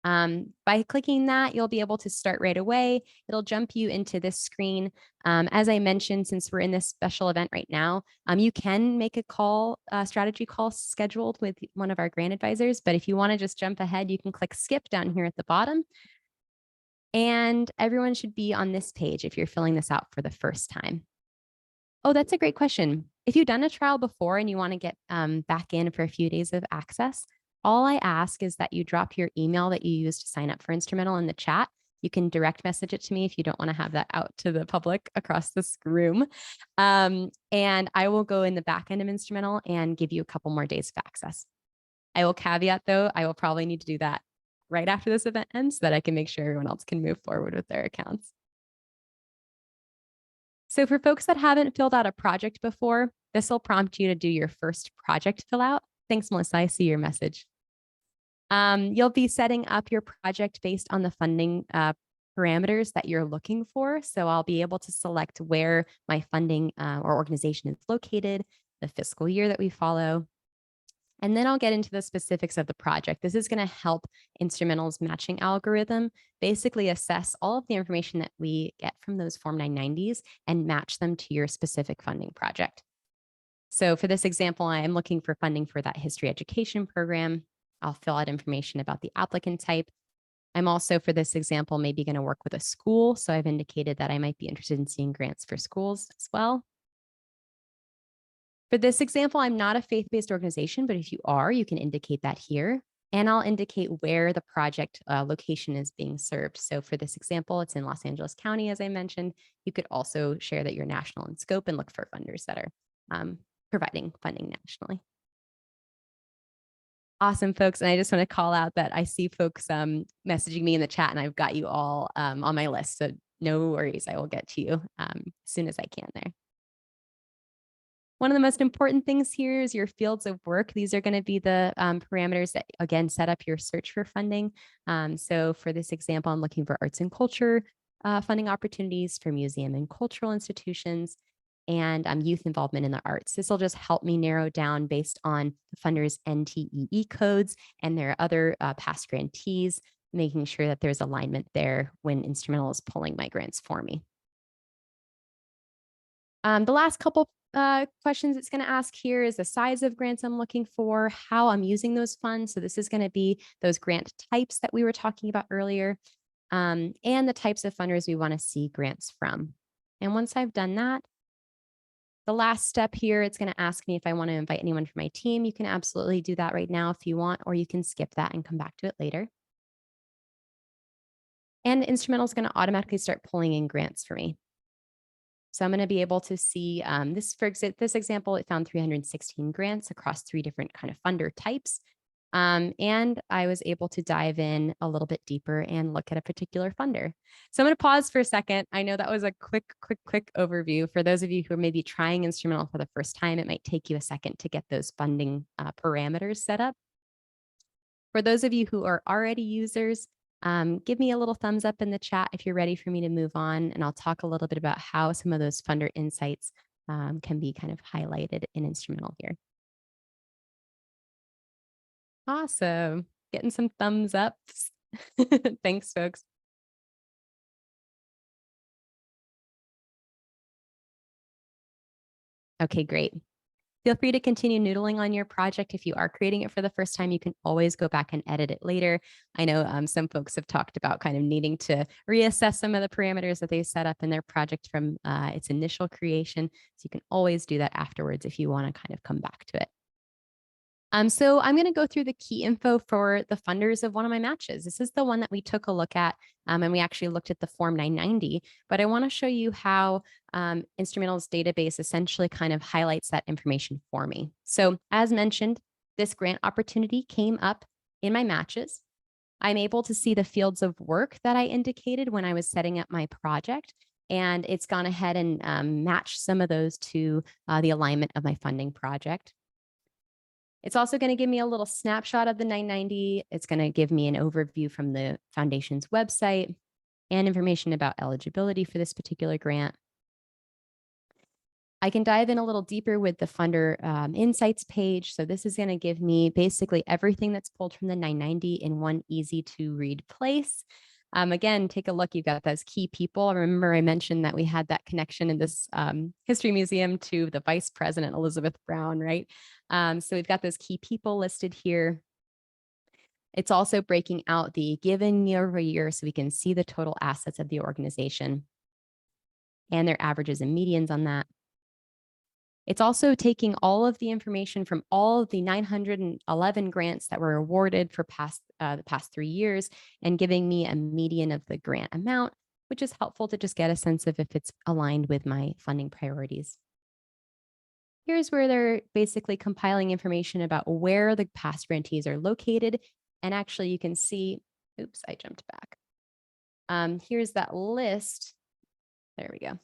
By clicking that, you'll be able to start right away. It'll jump you into this screen. As I mentioned, since we're in this special event right now, you can make a call, strategy call scheduled with one of our grant advisors. But if you want to just jump ahead, you can click skip down here at the bottom. And everyone should be on this page if you're filling this out for the first time. Oh, that's a great question. If you've done a trial before and you want to get back in for a few days of access, all I ask is that you drop your email that you used to sign up for Instrumental in the chat. You can direct message it to me if you don't want to have that out to the public across this room. And I will go in the back end of Instrumental and give you a couple more days of access. I will caveat though, I will probably need to do that right after this event ends so that I can make sure everyone else can move forward with their accounts. So for folks that haven't filled out a project before, this will prompt you to do your first project fill out. Thanks, Melissa. I see your message. You'll be setting up your project based on the funding parameters that you're looking for. So I'll be able to select where my funding or organization is located, the fiscal year that we follow, and then I'll get into the specifics of the project. This is going to help Instrumental's matching algorithm basically assess all of the information that we get from those Form 990s and match them to your specific funding project. So for this example, I am looking for funding for that history education program. I'll fill out information about the applicant type. I'm also, for this example, maybe going to work with a school. So I've indicated that I might be interested in seeing grants for schools as well. For this example, I'm not a faith-based organization, but if you are, you can indicate that here. And I'll indicate where the project location is being served. So for this example, it's in Los Angeles County, as I mentioned. You could also share that you're national in scope and look for funders that are providing funding nationally. Awesome, folks. And I just want to call out that I see folks messaging me in the chat, and I've got you all on my list. So no worries, I will get to you as soon as I can there. One of the most important things here is your fields of work. These are going to be the parameters that, again, set up your search for funding. So for this example, I'm looking for arts and culture funding opportunities for museum and cultural institutions and youth involvement in the arts. This will just help me narrow down based on the funders' NTEE codes and their other past grantees, making sure that there's alignment there when Instrumental is pulling my grants for me. The last couple questions it's going to ask here is the size of grants I'm looking for, how I'm using those funds. So this is going to be those grant types that we were talking about earlier, and the types of funders we want to see grants from. And once I've done that, the last step here, it's going to ask me if I want to invite anyone from my team. You can absolutely do that right now if you want, or you can skip that and come back to it later. And Instrumental is going to automatically start pulling in grants for me. So I'm going to be able to see this, for this example, it found 316 grants across 3 different kind of funder types. And I was able to dive in a little bit deeper and look at a particular funder. So I'm going to pause for a second. I know that was a quick overview. For those of you who are maybe trying Instrumental for the first time, it might take you a second to get those funding parameters set up. For those of you who are already users, give me a little thumbs up in the chat if you're ready for me to move on, and I'll talk a little bit about how some of those funder insights can be kind of highlighted in Instrumental here. Awesome. Getting some thumbs ups. Thanks, folks. Okay, great. Feel free to continue noodling on your project. If you are creating it for the first time, you can always go back and edit it later. I know some folks have talked about kind of needing to reassess some of the parameters that they set up in their project from its initial creation. So you can always do that afterwards if you want to kind of come back to it. So I'm going to go through the key info for the funders of one of my matches. This is the one that we took a look at, and we actually looked at the Form 990, but I want to show you how Instrumental's database essentially kind of highlights that information for me. So as mentioned, this grant opportunity came up in my matches. I'm able to see the fields of work that I indicated when I was setting up my project, and it's gone ahead and matched some of those to the alignment of my funding project. It's also going to give me a little snapshot of the 990. It's going to give me an overview from the foundation's website and information about eligibility for this particular grant. I can dive in a little deeper with the funder insights page. So this is going to give me basically everything that's pulled from the 990 in one easy to read place. Again, take a look. You've got those key people. Remember, I mentioned that we had that connection in this history museum to the Vice President, Elizabeth Brown, right? So we've got those key people listed here. It's also breaking out the given year over year so we can see the total assets of the organization and their averages and medians on that. It's also taking all of the information from all of the 911 grants that were awarded for the past 3 years and giving me a median of the grant amount, which is helpful to just get a sense of if it's aligned with my funding priorities. Here's where they're basically compiling information about where the past grantees are located. And actually you can see, oops, I jumped back. Here's that list. There we go.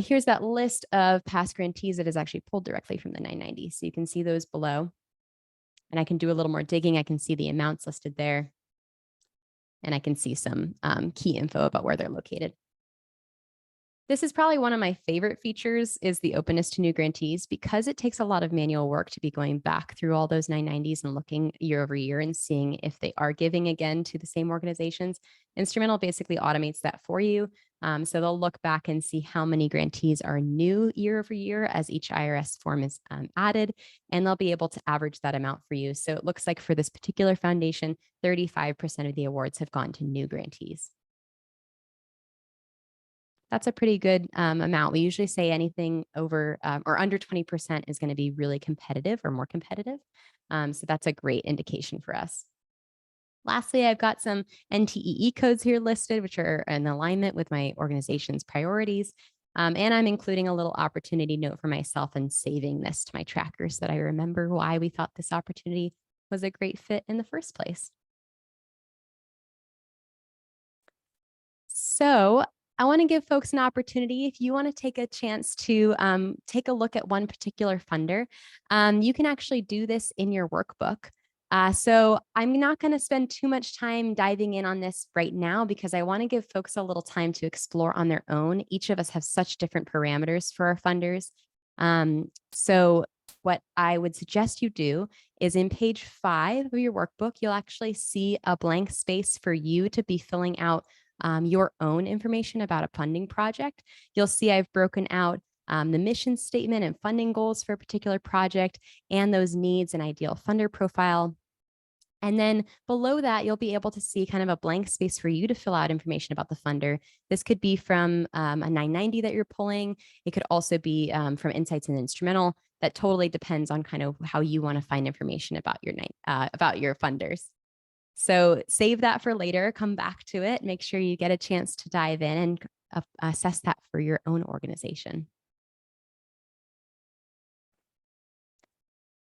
Here's that list of past grantees that is actually pulled directly from the 990. So you can see those below. And I can do a little more digging. I can see the amounts listed there. And I can see some key info about where they're located. This is probably one of my favorite features is the openness to new grantees because it takes a lot of manual work to be going back through all those 990s and looking year over year and seeing if they are giving again to the same organizations. Instrumental basically automates that for you. So they'll look back and see how many grantees are new year over year as each IRS form is added, and they'll be able to average that amount for you. So it looks like for this particular foundation, 35% of the awards have gone to new grantees. That's a pretty good amount. We usually say anything over or under 20% is going to be really competitive or more competitive. So that's a great indication for us. Lastly, I've got some NTEE codes here listed, which are in alignment with my organization's priorities. And I'm including a little opportunity note for myself and saving this to my tracker so that I remember why we thought this opportunity was a great fit in the first place. So I want to give folks an opportunity. If you want to take a chance to take a look at one particular funder, you can actually do this in your workbook. So I'm not going to spend too much time diving in on this right now because I want to give folks a little time to explore on their own. Each of us have such different parameters for our funders. So what I would suggest you do is in page 5 of your workbook, you'll actually see a blank space for you to be filling out your own information about a funding project. You'll see I've broken out the mission statement and funding goals for a particular project and those needs and ideal funder profile. And then below that, you'll be able to see kind of a blank space for you to fill out information about the funder. This could be from a 990 that you're pulling. It could also be from Insights and Instrumental. That totally depends on kind of how you want to find information about your funders. So save that for later, come back to it, make sure you get a chance to dive in and assess that for your own organization.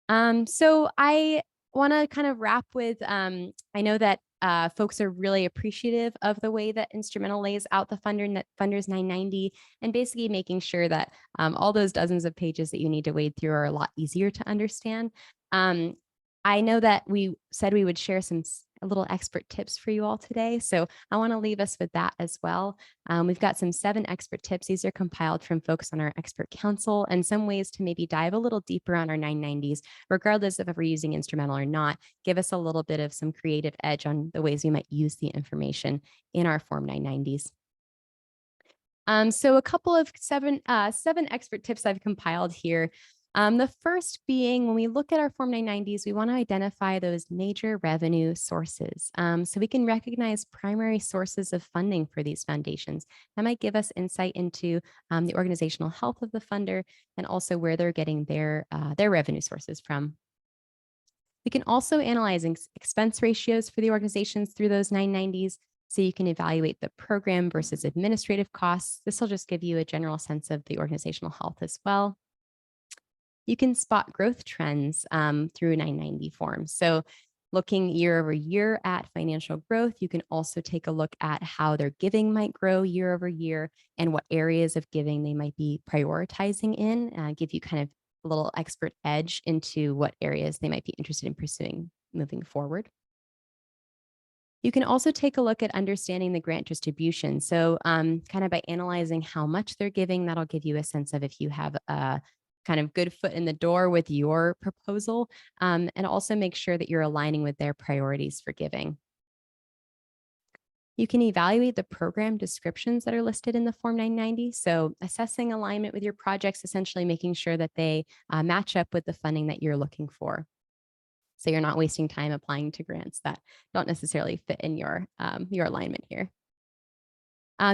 So I want to kind of wrap with, I know that folks are really appreciative of the way that Instrumental lays out the Funders 990 and basically making sure that all those dozens of pages that you need to wade through are a lot easier to understand. I know that we said we would share some little expert tips for you all today. So I want to leave us with that as well. We've got some 7 expert tips. These are compiled from folks on our expert council and some ways to maybe dive a little deeper on our 990s, regardless of if we're using Instrumental or not, give us a little bit of some creative edge on the ways we might use the information in our Form 990s. So a couple of seven expert tips I've compiled here. The first being when we look at our Form 990s, we want to identify those major revenue sources. So we can recognize primary sources of funding for these foundations. That might give us insight into the organizational health of the funder and also where they're getting their revenue sources from. We can also analyze expense ratios for the organizations through those 990s. So you can evaluate the program versus administrative costs. This will just give you a general sense of the organizational health as well. You can spot growth trends through 990 forms. So looking year over year at financial growth, you can also take a look at how their giving might grow year over year and what areas of giving they might be prioritizing in, give you kind of a little expert edge into what areas they might be interested in pursuing moving forward. You can also take a look at understanding the grant distribution. So kind of by analyzing how much they're giving, that'll give you a sense of if you have a kind of good foot in the door with your proposal, and also make sure that you're aligning with their priorities for giving. You can evaluate the program descriptions that are listed in the Form 990. So assessing alignment with your projects, essentially making sure that they match up with the funding that you're looking for. So you're not wasting time applying to grants that don't necessarily fit in your alignment here.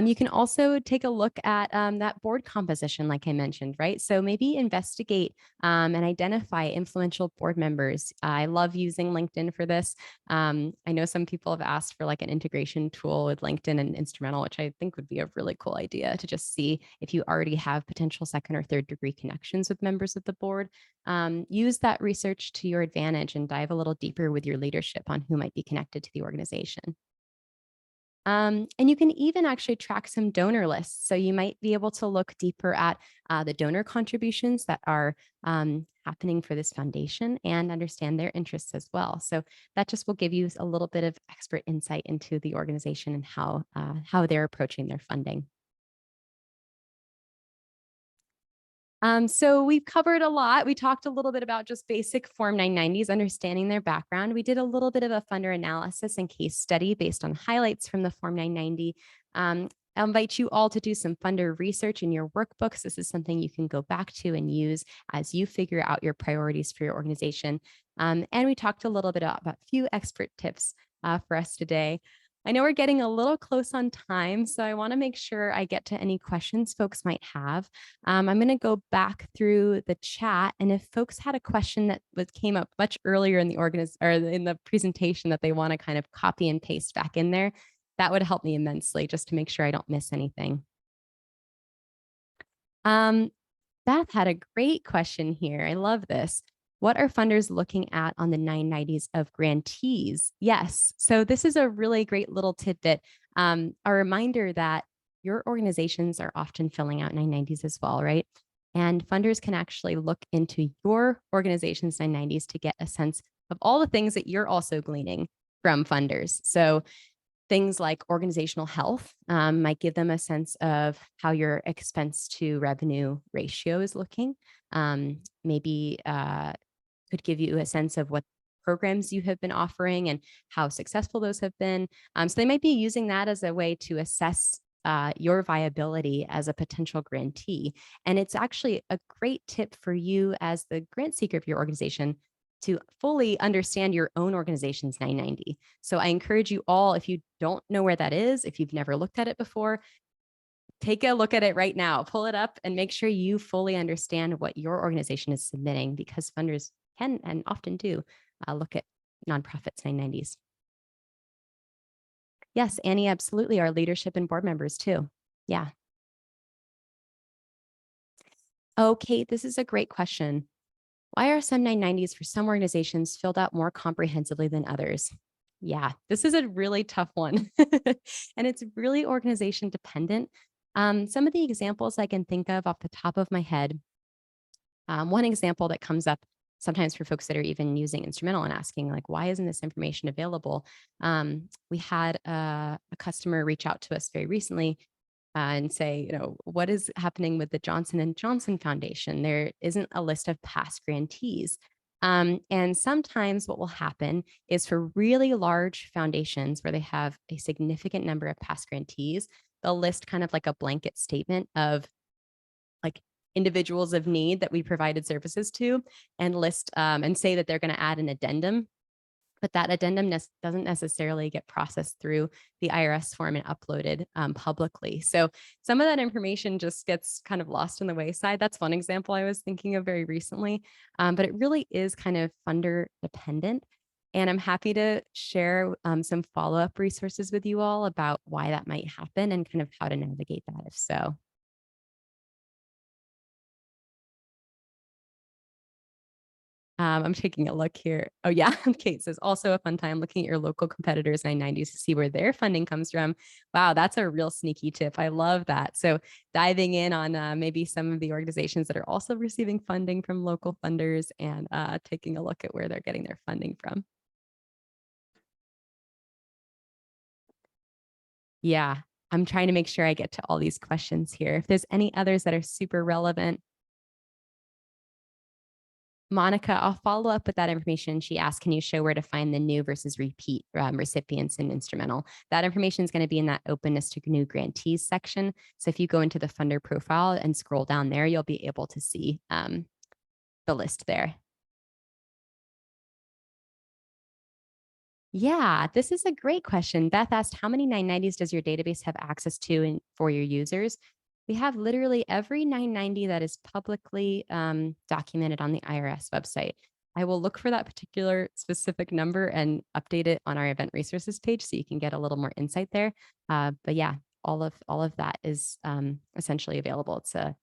You can also take a look at that board composition, like I mentioned, right? So maybe investigate and identify influential board members. I love using LinkedIn for this. I know some people have asked for like an integration tool with LinkedIn and Instrumental, which I think would be a really cool idea to just see if you already have potential second or third degree connections with members of the board. Use that research to your advantage and dive a little deeper with your leadership on who might be connected to the organization. And you can even actually track some donor lists. So you might be able to look deeper at the donor contributions that are happening for this foundation and understand their interests as well. So that just will give you a little bit of expert insight into the organization and how they're approaching their funding. So we've covered a lot. We talked a little bit about just basic Form 990s, understanding their background. We did a little bit of a funder analysis and case study based on highlights from the Form 990. I invite you all to do some funder research in your workbooks. This is something you can go back to and use as you figure out your priorities for your organization. And we talked a little bit about a few expert tips for us today. I know we're getting a little close on time, so I want to make sure I get to any questions folks might have. I'm going to go back through the chat, and if folks had a question that came up much earlier in the presentation that they want to kind of copy and paste back in there, that would help me immensely just to make sure I don't miss anything. Beth had a great question here. I love this. What are funders looking at on the 990s of grantees? Yes. So this is a really great little tidbit. A reminder that your organizations are often filling out 990s as well, right? And funders can actually look into your organization's 990s to get a sense of all the things that you're also gleaning from funders. So things like organizational health might give them a sense of how your expense to revenue ratio is looking. Maybe could give you a sense of what programs you have been offering and how successful those have been. So they might be using that as a way to assess your viability as a potential grantee. And it's actually a great tip for you as the grant seeker of your organization to fully understand your own organization's 990. So I encourage you all, if you don't know where that is, if you've never looked at it before, take a look at it right now, pull it up and make sure you fully understand what your organization is submitting, because funders can and often do look at nonprofits 990s. Yes, Annie, absolutely. Our leadership and board members too. Yeah. Okay, this is a great question. Why are some 990s for some organizations filled out more comprehensively than others? Yeah, this is a really tough one. And it's really organization dependent. Some of the examples I can think of off the top of my head, one example that comes up sometimes for folks that are even using Instrumental and asking, like, why isn't this information available? We had a customer reach out to us very recently and say, what is happening with the Johnson & Johnson Foundation? There isn't a list of past grantees. And sometimes what will happen is for really large foundations where they have a significant number of past grantees, they'll list kind of like a blanket statement of like individuals of need that we provided services to and list and say that they're going to add an addendum. But that addendum doesn't necessarily get processed through the IRS form and uploaded publicly. So some of that information just gets kind of lost in the wayside. That's one example I was thinking of very recently, but it really is kind of funder dependent. And I'm happy to share some follow-up resources with you all about why that might happen and kind of how to navigate that if so. I'm taking a look here. Oh yeah, Kate says also a fun time looking at your local competitors 990s to see where their funding comes from. Wow, that's a real sneaky tip. I love that. So diving in on maybe some of the organizations that are also receiving funding from local funders and taking a look at where they're getting their funding from. Yeah, I'm trying to make sure I get to all these questions here. If there's any others that are super relevant, Monica, I'll follow up with that information. She asked, can you show where to find the new versus repeat recipients in Instrumental? That information is going to be in that openness to new grantees section. So if you go into the funder profile and scroll down there, you'll be able to see the list there. Yeah, this is a great question. Beth asked, how many 990s does your database have access to for your users? We have literally every 990 that is publicly documented on the IRS website. I will look for that particular specific number and update it on our event resources page so you can get a little more insight there. But yeah, all of that is essentially available. It's a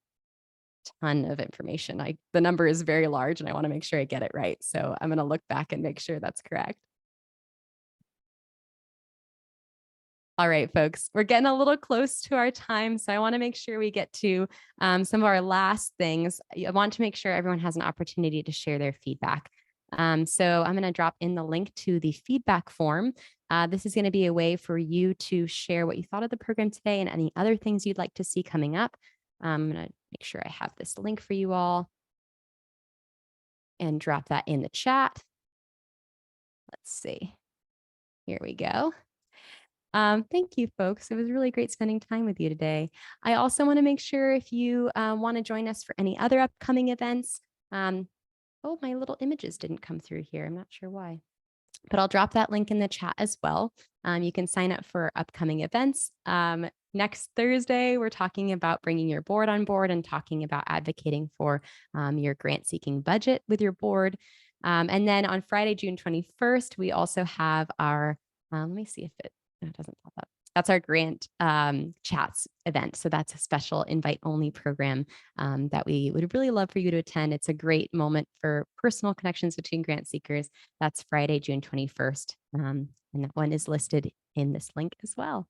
ton of information. The number is very large and I want to make sure I get it right. So I'm going to look back and make sure that's correct. All right, folks, we're getting a little close to our time. So I want to make sure we get to some of our last things. I want to make sure everyone has an opportunity to share their feedback. So I'm going to drop in the link to the feedback form. This is going to be a way for you to share what you thought of the program today and any other things you'd like to see coming up. I'm going to make sure I have this link for you all and drop that in the chat. Let's see. Here we go. Thank you, folks. It was really great spending time with you today. I also want to make sure if you want to join us for any other upcoming events. Oh, my little images didn't come through here. I'm not sure why, but I'll drop that link in the chat as well. You can sign up for upcoming events. Next Thursday, we're talking about bringing your board on board and talking about advocating for your grant seeking budget with your board. And then on Friday, June 21st, we also have our, let me see if it doesn't pop up. That's our grant chats event. So that's a special invite only program that we would really love for you to attend. It's a great moment for personal connections between grant seekers. That's Friday, June 21st. And that one is listed in this link as well.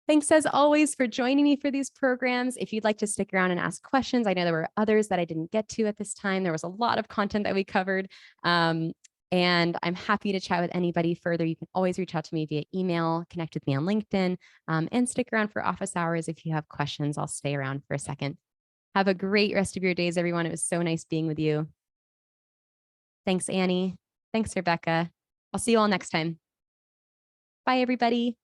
Thanks as always for joining me for these programs. If you'd like to stick around and ask questions, I know there were others that I didn't get to at this time. There was a lot of content that we covered. And I'm happy to chat with anybody further. You can always reach out to me via email, connect with me on LinkedIn, and stick around for office hours if you have questions. I'll stay around for a second. Have a great rest of your days, everyone. It was so nice being with you. Thanks, Annie. Thanks, Rebecca. I'll see you all next time. Bye, everybody.